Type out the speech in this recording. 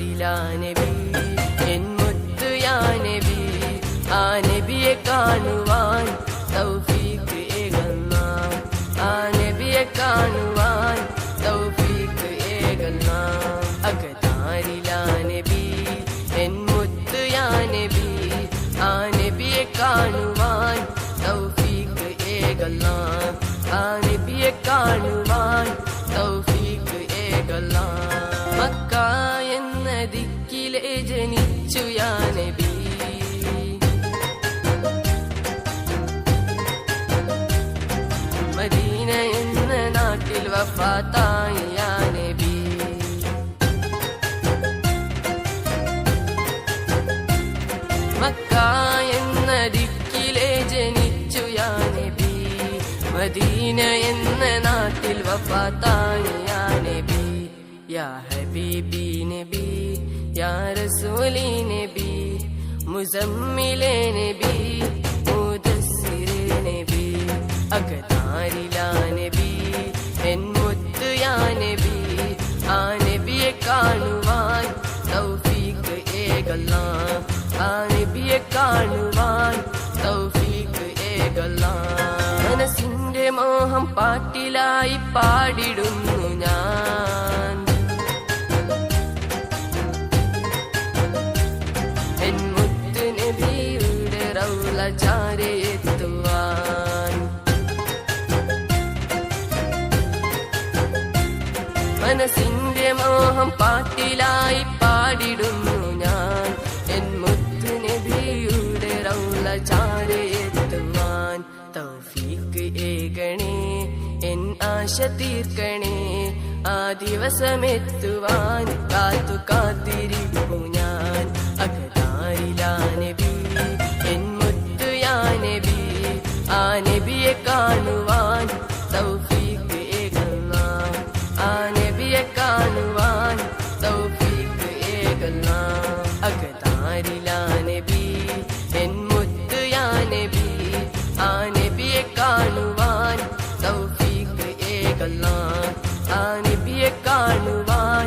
അകതാരിലാ നബി എൻ മുത്ത് യാ നബി ആ നബിയെ കാണുവാൻ തൗഫീഖ് ഏകന്ന ആ നബിയെ കാണുവാൻ തൗഫീഖ് ഏകന്ന അകതാരിലാ നബി എൻ മുത്ത് യാ നബി ആ നബിയെ കാണുവാൻ തൗഫീഖ് ഏകന്ന ആ നബിയെ കാണുവാൻ തൗഫീഖ് ഏകല്ല മക്ക എന്ന ദിക്കിലെ ജനിച്ചു യാ നബി മദീന എന്ന നാട്ടിൽ വഫാത്തായി യാ നബി മക്ക എന്ന ദിക്കിലെ ജനിച്ചു യാ നബി മദീന എന്ന നാട്ടിൽ വഫാത്തായി യാ നബി യാ ഹബീബി നബി യാ റസൂലി നബി മുസമ്മിലെ നബി മുദസ്സിറെ നബി അകതാരിലാ നബി എൻ മുത്ത് യാ നബി ആ നബിയെ കാണുവാൻ തൗഫീഖ് ഏകല്ല ആ നബിയെ കാണുവാൻ തൗഫീഖ് ഏകല്ല മനസ്സിന്റെ മോഹം പാട്ടിലായി പാടിടുന്നു ഞാൻ എൻ മുത്ത് നബിയുടെ റൗള ചാരെ എത്തുവാൻ മനസ്സിന്റെ മോഹം പാട്ടിലായി പാടിടുന്നു ഞാൻ എൻ മുത്ത് നബിയുടെ റൗള ചാരെ എത്തുവാൻ തൗഫീഖ് ഏകണേ എൻ ആശ തീർക്കണേ ആ ദിവസമെത്തുവാൻ കാത്തു കാത്തിരിപ്പു ഞാൻ അകതാരിലാ നബി എൻ മുത്ത് യാ നബി ആ നബിയെ കാണുവാൻ തൗഫീഖ് ഏകല്ല ആ നബിയെ കാണുവാൻ തൗഫീഖ് ഏകല്ല അകതാരിലാ നബി എൻ മുത്ത് യാ നബി ആ നബിയെ കാണുവാൻ തൗഫീഖ് ഏകല്ല ആ നബിയെ കാണുവാൻ